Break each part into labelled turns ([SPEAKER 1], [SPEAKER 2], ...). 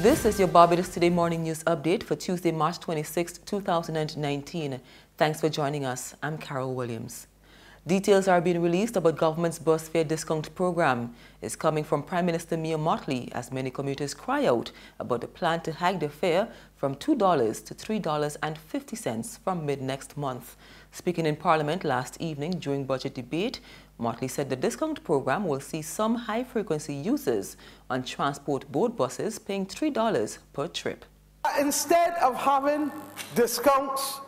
[SPEAKER 1] This is your Barbados Today morning news update for Tuesday, March 26, 2019. Thanks for joining us. I'm Carol Williams. Details are being released about government's bus fare discount program. It's coming from Prime Minister Mia Mottley as many commuters cry out about the plan to hike the fare from $2 to $3.50 from mid-next month. Speaking in Parliament last evening during budget debate, Mottley said the discount program will see some high-frequency users on transport board buses paying $3 per trip.
[SPEAKER 2] Instead of having discounts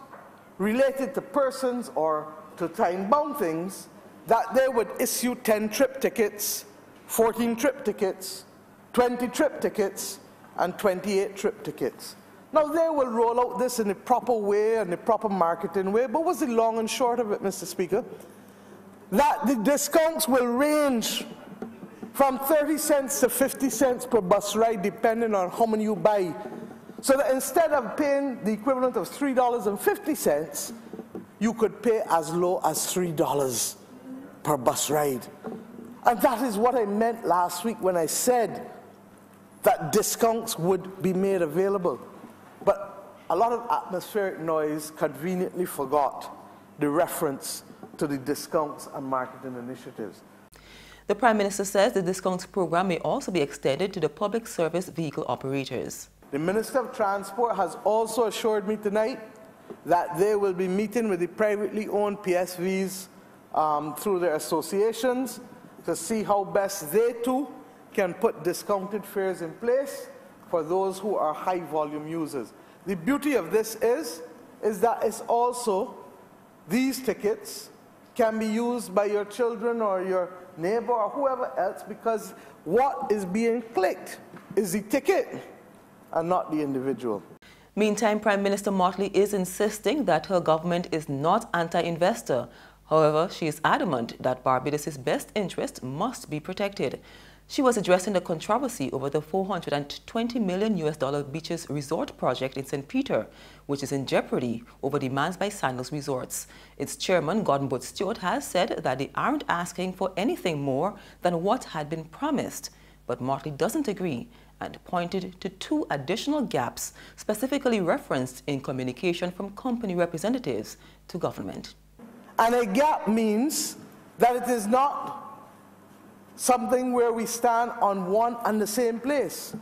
[SPEAKER 2] related to persons or to time-bound things, that they would issue 10 trip tickets, 14 trip tickets, 20 trip tickets, and 28 trip tickets. Now, they will roll out this in the proper way and the proper marketing way, but what's the long and short of it, Mr. Speaker? That the discounts will range from 30 cents to 50 cents per bus ride, depending on how many you buy. So that instead of paying the equivalent of $3.50, you could pay as low as $3 per bus ride. And that is what I meant last week when I said that discounts would be made available. But a lot of atmospheric noise conveniently forgot the reference to the discounts and marketing initiatives.
[SPEAKER 1] The Prime Minister says the discounts program may also be extended to the public service vehicle operators.
[SPEAKER 2] The Minister of Transport has also assured me tonight that they will be meeting with the privately owned PSVs through their associations to see how best they too can put discounted fares in place for those who are high volume users. The beauty of this is that it's also, these tickets can be used by your children or your neighbor or whoever else, because what is being clicked is the ticket and not the individual.
[SPEAKER 1] Meantime, Prime Minister Mottley is insisting that her government is not anti-investor. However, she is adamant that Barbados' best interest must be protected. She was addressing the controversy over the $420 million beaches resort project in St. Peter, which is in jeopardy over demands by Sandals Resorts. Its chairman, Gordon Stewart, has said that they aren't asking for anything more than what had been promised. But Mottley doesn't agree and pointed to two additional gaps specifically referenced in communication from company representatives to government.
[SPEAKER 2] And a gap means that it is not something where we stand on one and the same place.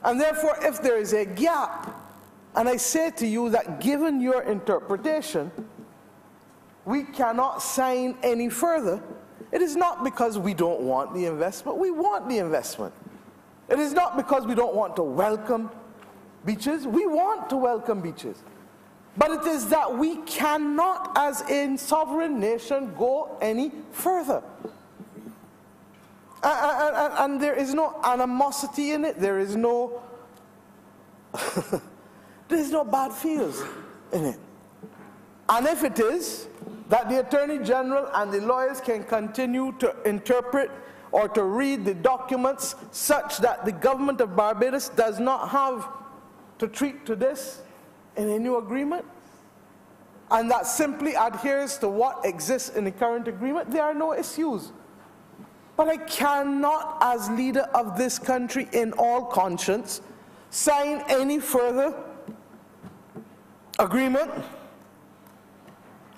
[SPEAKER 2] And therefore, if there is a gap, and I say to you that given your interpretation, we cannot sign any further, it is not because we don't want the investment. We want the investment. It is not because we don't want to welcome beaches. We want to welcome beaches. But it is that we cannot, as a sovereign nation, go any further. And there is no animosity in it. There is no there's no bad feels in it. And if it is that the Attorney General and the lawyers can continue to interpret or to read the documents such that the government of Barbados does not have to treat to this in a new agreement, and that simply adheres to what exists in the current agreement, there are no issues. But I cannot, as leader of this country in all conscience, sign any further agreement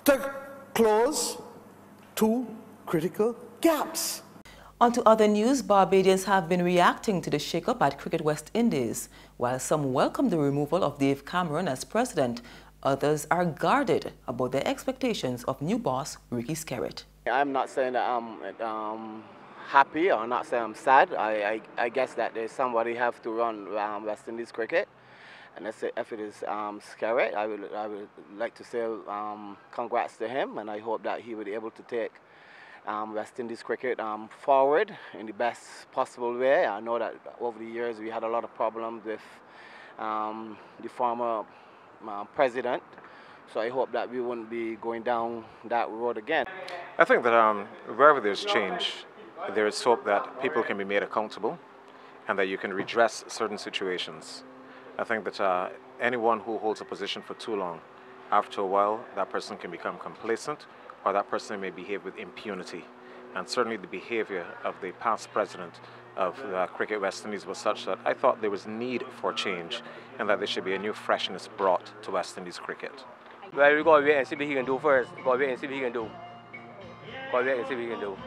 [SPEAKER 2] to close two critical gaps.
[SPEAKER 1] On to other news, Barbadians have been reacting to the shakeup at Cricket West Indies. While some welcome the removal of Dave Cameron as president, others are guarded about their expectations of new boss Ricky Skerritt.
[SPEAKER 3] I'm not saying that I'm happy or not saying I'm sad. I guess that there's somebody have to run West Indies cricket. And if it is Skerritt, I would like to say congrats to him, and I hope that he will be able to take West Indies cricket forward in the best possible way. I know that over the years we had a lot of problems with the former president, so I hope that we wouldn't be going down that road again.
[SPEAKER 4] I think that wherever there's change, there is hope that people can be made accountable and that you can redress certain situations. I think that anyone who holds a position for too long, after a while, that person can become complacent, or that person may behave with impunity. and certainly the behavior of the past president of Cricket West Indies was such that I thought there was need for change and that there should be a new freshness brought to West Indies cricket.
[SPEAKER 5] Well, we got to wait and see what he can do first. We got to wait and see what he can do. Got to wait and see what he can do.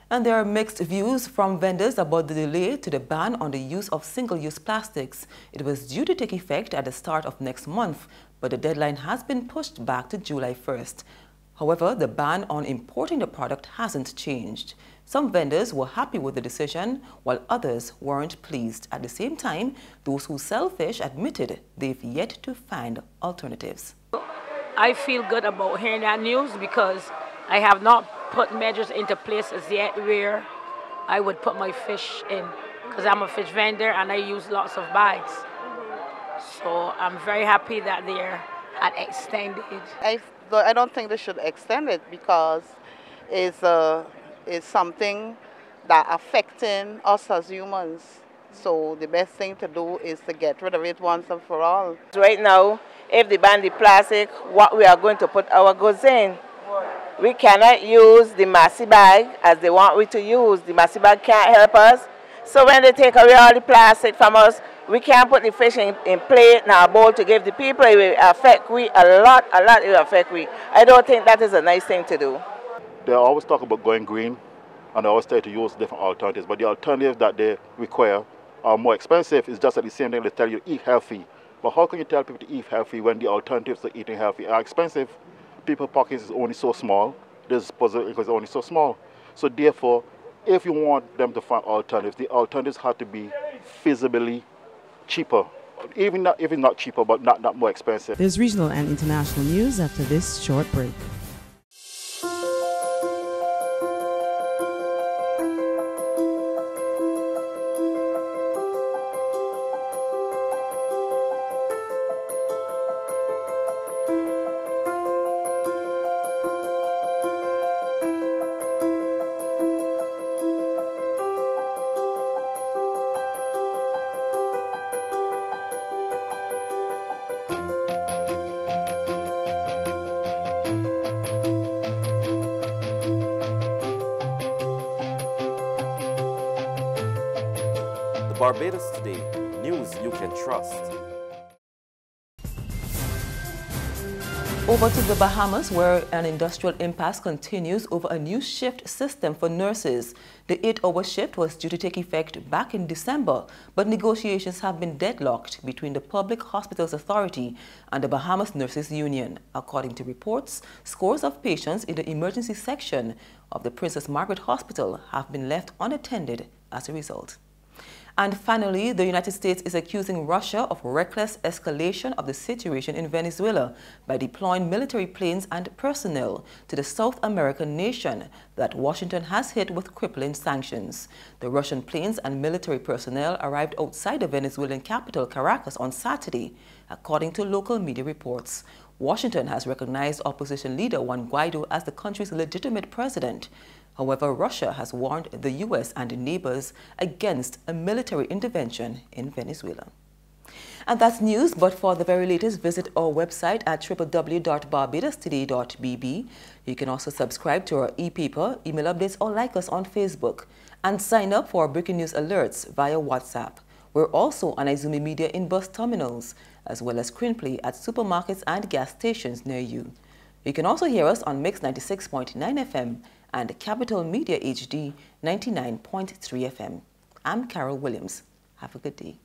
[SPEAKER 1] And there are mixed views from vendors about the delay to the ban on the use of single-use plastics. It was due to take effect at the start of next month, but the deadline has been pushed back to July 1st. However, the ban on importing the product hasn't changed. Some vendors were happy with the decision, while others weren't pleased. At the same time, those who sell fish admitted they've yet to find alternatives.
[SPEAKER 6] I feel good about hearing that news because I have not put measures into place as yet where I would put my fish in, because I'm a fish vendor and I use lots of bags. So I'm very happy that they're extended.
[SPEAKER 7] I don't think they should extend it because it's something that affecting us as humans. So the best thing to do is to get rid of it once and for all.
[SPEAKER 8] Right now, if they ban the plastic, what we are going to put our goods in? We cannot use the massy bag as they want we to use. The massy bag can't help us. So when they take away all the plastic from us, we can't put the fish in plate in our bowl to give the people. It will affect we a lot it will affect we. I don't think that is a nice thing to do.
[SPEAKER 9] They always talk about going green and they always try to use different alternatives, but the alternatives that they require are more expensive. It's just like the same thing they tell you, eat healthy. But how can you tell people to eat healthy when the alternatives to eating healthy are expensive? People's pockets is only so small, the disposable is only so small. So therefore, if you want them to find alternatives, the alternatives have to be feasibly cheaper. Even not, if it's not cheaper, but not more expensive.
[SPEAKER 10] There's regional and international news after this short break.
[SPEAKER 11] Barbados Today, news you can trust.
[SPEAKER 1] Over to the Bahamas, where an industrial impasse continues over a new shift system for nurses. The 8-hour shift was due to take effect back in December, but negotiations have been deadlocked between the Public Hospitals Authority and the Bahamas Nurses Union. According to reports, scores of patients in the emergency section of the Princess Margaret Hospital have been left unattended as a result. And finally, the United States is accusing Russia of reckless escalation of the situation in Venezuela by deploying military planes and personnel to the South American nation that Washington has hit with crippling sanctions. The Russian planes and military personnel arrived outside the Venezuelan capital, Caracas, on Saturday, according to local media reports. Washington has recognized opposition leader Juan Guaido as the country's legitimate president. However, Russia has warned the U.S. and neighbors against a military intervention in Venezuela. And that's news, but for the very latest, visit our website at www.barbadostoday.bb. You can also subscribe to our e-paper, email updates, or like us on Facebook. And sign up for our breaking news alerts via WhatsApp. We're also on Izumi Media in bus terminals, as well as screenplay at supermarkets and gas stations near you. You can also hear us on Mix 96.9 FM and Capital Media HD 99.3 FM. I'm Carol Williams. Have a good day.